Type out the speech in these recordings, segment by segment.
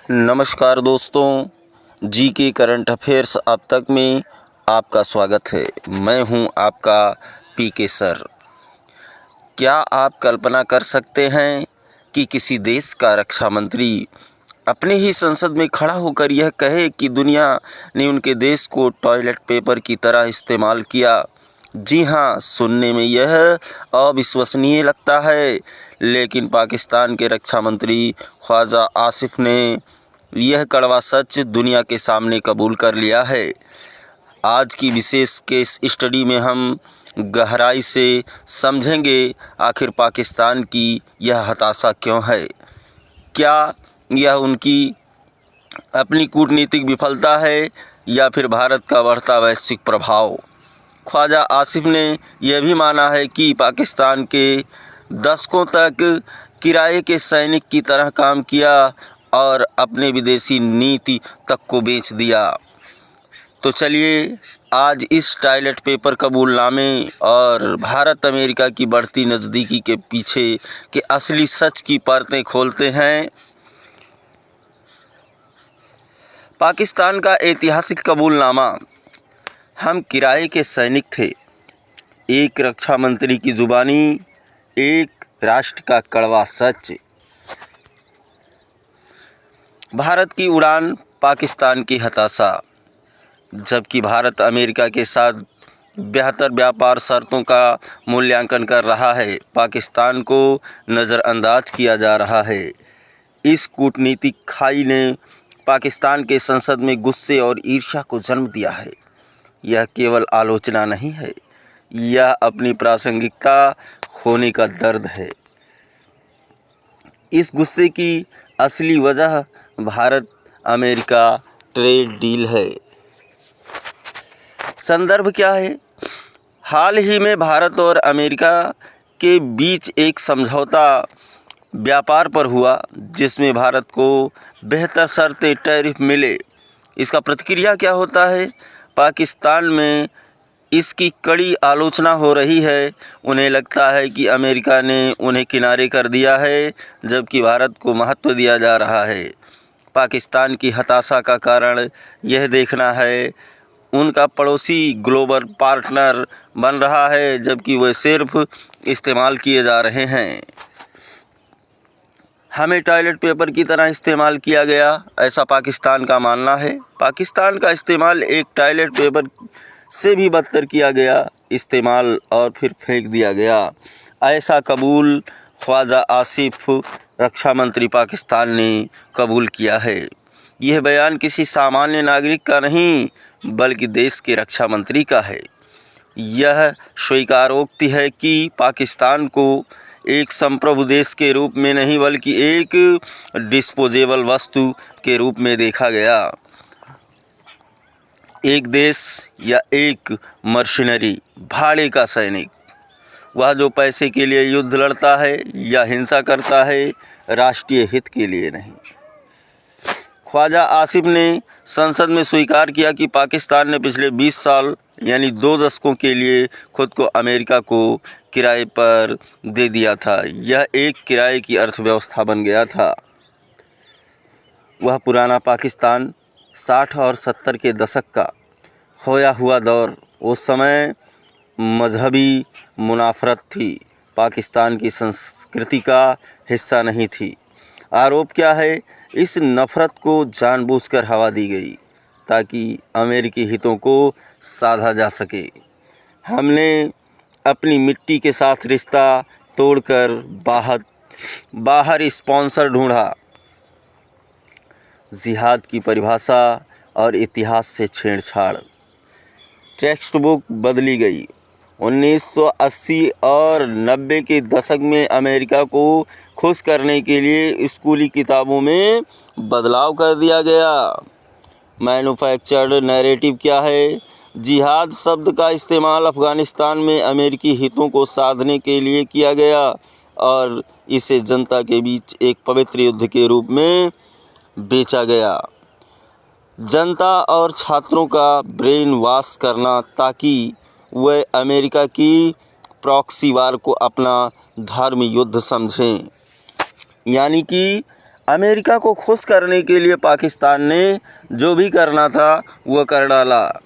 नमस्कार दोस्तों, जी के करंट अफेयर्स अब तक में आपका स्वागत है। मैं हूं आपका पीके सर। क्या आप कल्पना कर सकते हैं कि किसी देश का रक्षा मंत्री अपने ही संसद में खड़ा होकर यह कहे कि दुनिया ने उनके देश को टॉयलेट पेपर की तरह इस्तेमाल किया? जी हाँ, सुनने में यह अविश्वसनीय लगता है, लेकिन पाकिस्तान के रक्षा मंत्री ख्वाजा आसिफ ने यह कड़वा सच दुनिया के सामने कबूल कर लिया है। आज की विशेष केस स्टडी में हम गहराई से समझेंगे आखिर पाकिस्तान की यह हताशा क्यों है। क्या यह उनकी अपनी कूटनीतिक विफलता है या फिर भारत का बढ़ता वैश्विक प्रभाव? ख्वाजा आसिफ ने यह भी माना है कि पाकिस्तान के दशकों तक किराए के सैनिक की तरह काम किया और अपने विदेशी नीति तक को बेच दिया। तो चलिए आज इस टॉयलेट पेपर कबूलनामे और भारत अमेरिका की बढ़ती नज़दीकी के पीछे के असली सच की परतें खोलते हैं। पाकिस्तान का ऐतिहासिक कबूलनामा। हम किराए के सैनिक थे। एक रक्षा मंत्री की जुबानी, एक राष्ट्र का कड़वा सच। भारत की उड़ान, पाकिस्तान की हताशा। जबकि भारत अमेरिका के साथ बेहतर व्यापार शर्तों का मूल्यांकन कर रहा है, पाकिस्तान को नज़रअंदाज किया जा रहा है। इस कूटनीतिक खाई ने पाकिस्तान के संसद में गुस्से और ईर्ष्या को जन्म दिया है। यह केवल आलोचना नहीं है, यह अपनी प्रासंगिकता खोने का दर्द है। इस गुस्से की असली वजह भारत अमेरिका ट्रेड डील है। संदर्भ क्या है? हाल ही में भारत और अमेरिका के बीच एक समझौता व्यापार पर हुआ, जिसमें भारत को बेहतर शर्तें टैरिफ मिले। इसका प्रतिक्रिया क्या होता है? पाकिस्तान में इसकी कड़ी आलोचना हो रही है। उन्हें लगता है कि अमेरिका ने उन्हें किनारे कर दिया है, जबकि भारत को महत्व दिया जा रहा है। पाकिस्तान की हताशा का कारण यह देखना है उनका पड़ोसी ग्लोबल पार्टनर बन रहा है, जबकि वे सिर्फ इस्तेमाल किए जा रहे हैं। हमें टॉयलेट पेपर की तरह इस्तेमाल किया गया, ऐसा पाकिस्तान का मानना है। पाकिस्तान का इस्तेमाल एक टॉयलेट पेपर से भी बदतर किया गया, इस्तेमाल और फिर फेंक दिया गया। ऐसा कबूल ख्वाजा आसिफ, रक्षा मंत्री पाकिस्तान ने कबूल किया है। यह बयान किसी सामान्य नागरिक का नहीं, बल्कि देश के रक्षा मंत्री का है। यह स्वीकारोक्ति है कि पाकिस्तान को एक संप्रभु देश के रूप में नहीं, बल्कि एक डिस्पोजेबल वस्तु के रूप में देखा गया। एक देश या एक मर्शनरी, भाड़े का सैनिक, वह जो पैसे के लिए युद्ध लड़ता है या हिंसा करता है, राष्ट्रीय हित के लिए नहीं। ख्वाजा आसिफ ने संसद में स्वीकार किया कि पाकिस्तान ने पिछले 20 साल यानी 2 दशकों के लिए खुद को अमेरिका को किराए पर दे दिया था। यह एक किराए की अर्थव्यवस्था बन गया था। वह पुराना पाकिस्तान 60 और 70 के दशक का खोया हुआ दौर। उस समय मजहबी मुनाफरत थी, पाकिस्तान की संस्कृति का हिस्सा नहीं थी। आरोप क्या है? इस नफ़रत को जानबूझकर हवा दी गई ताकि अमेरिकी हितों को साधा जा सके। हमने अपनी मिट्टी के साथ रिश्ता तोड़कर बाहर स्पॉन्सर ढूंढा। जिहाद की परिभाषा और इतिहास से छेड़छाड़। टेक्स्ट बुक बदली गई। 1980 और 90 के दशक में अमेरिका को खुश करने के लिए स्कूली किताबों में बदलाव कर दिया गया। मैन्युफैक्चर्ड नैरेटिव क्या है? जिहाद शब्द का इस्तेमाल अफ़गानिस्तान में अमेरिकी हितों को साधने के लिए किया गया और इसे जनता के बीच एक पवित्र युद्ध के रूप में बेचा गया। जनता और छात्रों का ब्रेन वॉश करना ताकि वे अमेरिका की प्रॉक्सी वार को अपना धर्म युद्ध समझें। यानी कि अमेरिका को खुश करने के लिए पाकिस्तान ने जो भी करना था वह कर डाला।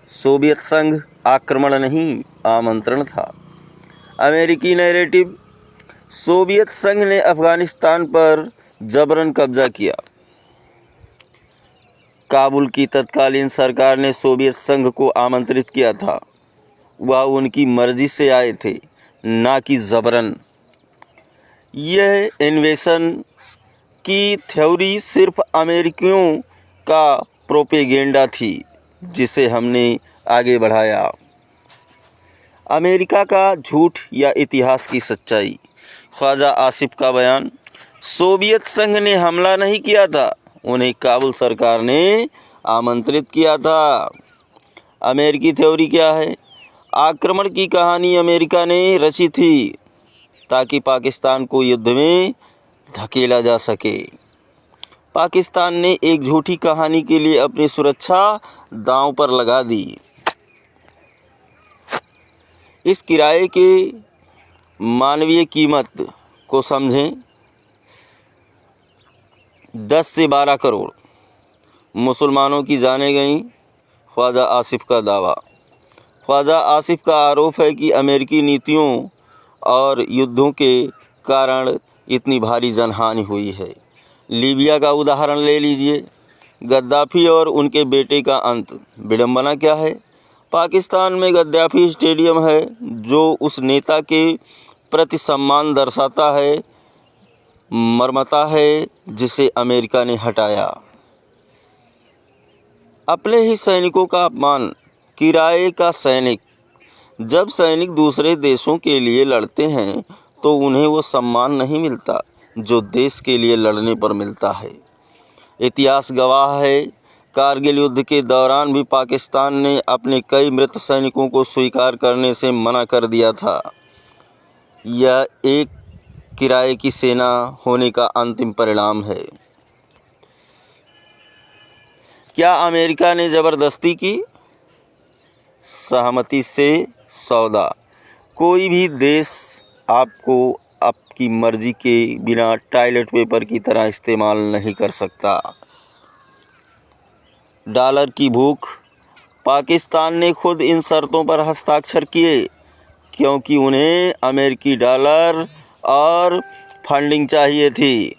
सोवियत संघ आक्रमण नहीं, आमंत्रण था। अमेरिकी नैरेटिव। सोवियत संघ ने अफ़गानिस्तान पर जबरन कब्जा किया। काबुल की तत्कालीन सरकार ने सोवियत संघ को आमंत्रित किया था। वह उनकी मर्जी से आए थे, ना कि जबरन। यह इन्वेशन की थ्योरी सिर्फ अमेरिकियों का प्रोपेगेंडा थी, जिसे हमने आगे बढ़ाया। अमेरिका का झूठ या इतिहास की सच्चाई। ख्वाजा आसिफ का बयान। सोवियत संघ ने हमला नहीं किया था, उन्हें काबुल सरकार ने आमंत्रित किया था। अमेरिकी थ्योरी क्या है? आक्रमण की कहानी अमेरिका ने रची थी ताकि पाकिस्तान को युद्ध में धकेला जा सके। पाकिस्तान ने एक झूठी कहानी के लिए अपनी सुरक्षा दांव पर लगा दी। इस किराए के मानवीय कीमत को समझें। 10 से 12 करोड़ मुसलमानों की जानें गईं। ख्वाजा आसिफ का दावा। ख्वाजा आसिफ का आरोप है कि अमेरिकी नीतियों और युद्धों के कारण इतनी भारी जनहानि हुई है। लीबिया का उदाहरण ले लीजिए। गद्दाफ़ी और उनके बेटे का अंत। विडंबना क्या है? पाकिस्तान में गद्दाफ़ी स्टेडियम है जो उस नेता के प्रति सम्मान दर्शाता है, मरमता है, जिसे अमेरिका ने हटाया। अपने ही सैनिकों का अपमान। किराए का सैनिक। जब सैनिक दूसरे देशों के लिए लड़ते हैं तो उन्हें वो सम्मान नहीं मिलता जो देश के लिए लड़ने पर मिलता है। इतिहास गवाह है, कारगिल युद्ध के दौरान भी पाकिस्तान ने अपने कई मृत सैनिकों को स्वीकार करने से मना कर दिया था। यह एक किराए की सेना होने का अंतिम परिणाम है। क्या अमेरिका ने ज़बरदस्ती की? सहमति से सौदा। कोई भी देश आपको आपकी मर्जी के बिना टॉयलेट पेपर की तरह इस्तेमाल नहीं कर सकता। डॉलर की भूख। पाकिस्तान ने खुद इन शर्तों पर हस्ताक्षर किए क्योंकि उन्हें अमेरिकी डॉलर और फंडिंग चाहिए थी।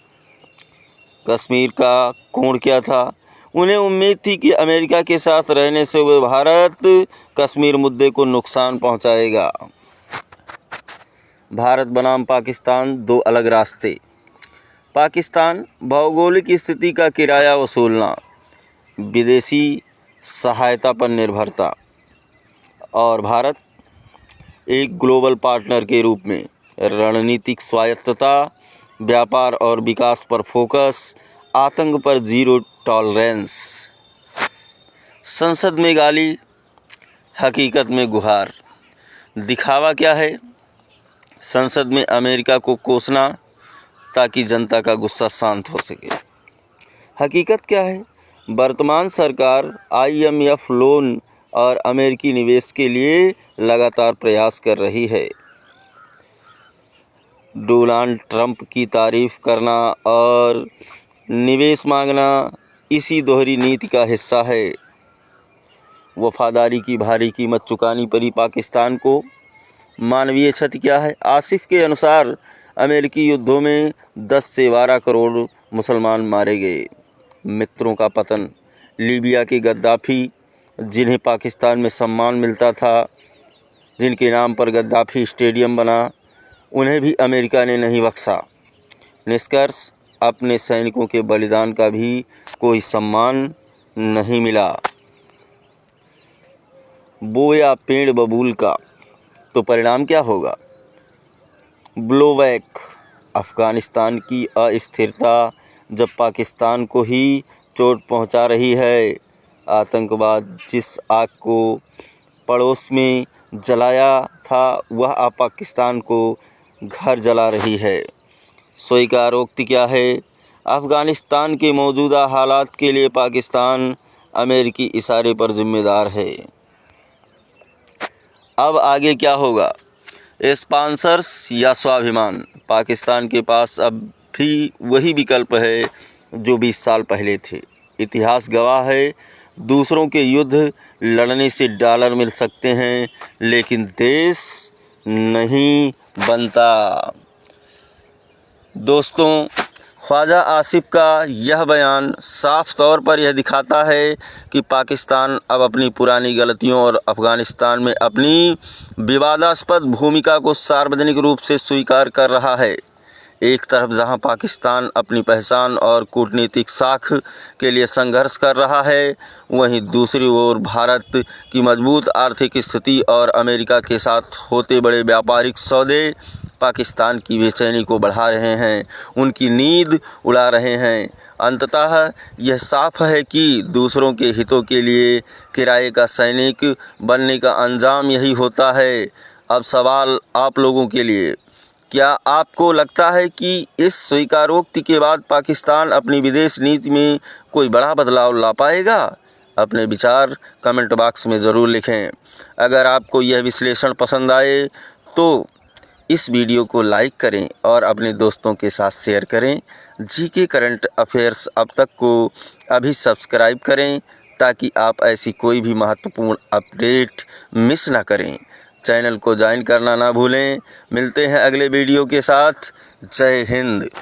कश्मीर का कोण क्या था? उन्हें उम्मीद थी कि अमेरिका के साथ रहने से वह भारत कश्मीर मुद्दे को नुकसान पहुंचाएगा। भारत बनाम पाकिस्तान, दो अलग रास्ते। पाकिस्तान भौगोलिक स्थिति का किराया वसूलना, विदेशी सहायता पर निर्भरता, और भारत एक ग्लोबल पार्टनर के रूप में रणनीतिक स्वायत्तता, व्यापार और विकास पर फोकस, आतंक पर जीरो टॉलरेंस। संसद में गाली, हकीकत में गुहार। दिखावा क्या है? संसद में अमेरिका को कोसना ताकि जनता का गुस्सा शांत हो सके। हकीकत क्या है? वर्तमान सरकार IMF लोन और अमेरिकी निवेश के लिए लगातार प्रयास कर रही है। डोनाल्ड ट्रंप की तारीफ करना और निवेश मांगना इसी दोहरी नीति का हिस्सा है। वफादारी की भारी कीमत चुकानी पड़ी पाकिस्तान को। मानवीय क्षति क्या है? आसिफ के अनुसार अमेरिकी युद्धों में 10 से 12 करोड़ मुसलमान मारे गए। मित्रों का पतन। लीबिया के गद्दाफ़ी, जिन्हें पाकिस्तान में सम्मान मिलता था, जिनके नाम पर गद्दाफ़ी स्टेडियम बना, उन्हें भी अमेरिका ने नहीं बख्शा। निष्कर्ष, अपने सैनिकों के बलिदान का भी कोई सम्मान नहीं मिला। बोया पेड़ बबूल का, तो परिणाम क्या होगा? ब्लोबैक। अफ़गानिस्तान की अस्थिरता जब पाकिस्तान को ही चोट पहुंचा रही है। आतंकवाद जिस आग को पड़ोस में जलाया था वह अब पाकिस्तान को घर जला रही है। स्वीकारोक्ति क्या है? अफ़गानिस्तान के मौजूदा हालात के लिए पाकिस्तान अमेरिकी इशारे पर जिम्मेदार है। अब आगे क्या होगा? स्पॉन्सर्स या स्वाभिमान, पाकिस्तान के पास अब भी वही विकल्प है जो 20 साल पहले थे। इतिहास गवाह है, दूसरों के युद्ध लड़ने से डॉलर मिल सकते हैं, लेकिन देश नहीं बनता। दोस्तों, ख्वाजा आसिफ का यह बयान साफ तौर पर यह दिखाता है कि पाकिस्तान अब अपनी पुरानी गलतियों और अफ़गानिस्तान में अपनी विवादास्पद भूमिका को सार्वजनिक रूप से स्वीकार कर रहा है। एक तरफ जहां पाकिस्तान अपनी पहचान और कूटनीतिक साख के लिए संघर्ष कर रहा है, वहीं दूसरी ओर भारत की मजबूत आर्थिक स्थिति और अमेरिका के साथ होते बड़े व्यापारिक सौदे पाकिस्तान की बेचैनी को बढ़ा रहे हैं, उनकी नींद उड़ा रहे हैं। अंततः यह साफ है कि दूसरों के हितों के लिए किराए का सैनिक बनने का अंजाम यही होता है। अब सवाल आप लोगों के लिए, क्या आपको लगता है कि इस स्वीकारोक्ति के बाद पाकिस्तान अपनी विदेश नीति में कोई बड़ा बदलाव ला पाएगा? अपने विचार कमेंट बॉक्स में ज़रूर लिखें। अगर आपको यह विश्लेषण पसंद आए तो इस वीडियो को लाइक करें और अपने दोस्तों के साथ शेयर करें। जीके करंट अफेयर्स अब तक को अभी सब्सक्राइब करें ताकि आप ऐसी कोई भी महत्वपूर्ण अपडेट मिस ना करें। चैनल को ज्वाइन करना ना भूलें। मिलते हैं अगले वीडियो के साथ। जय हिंद।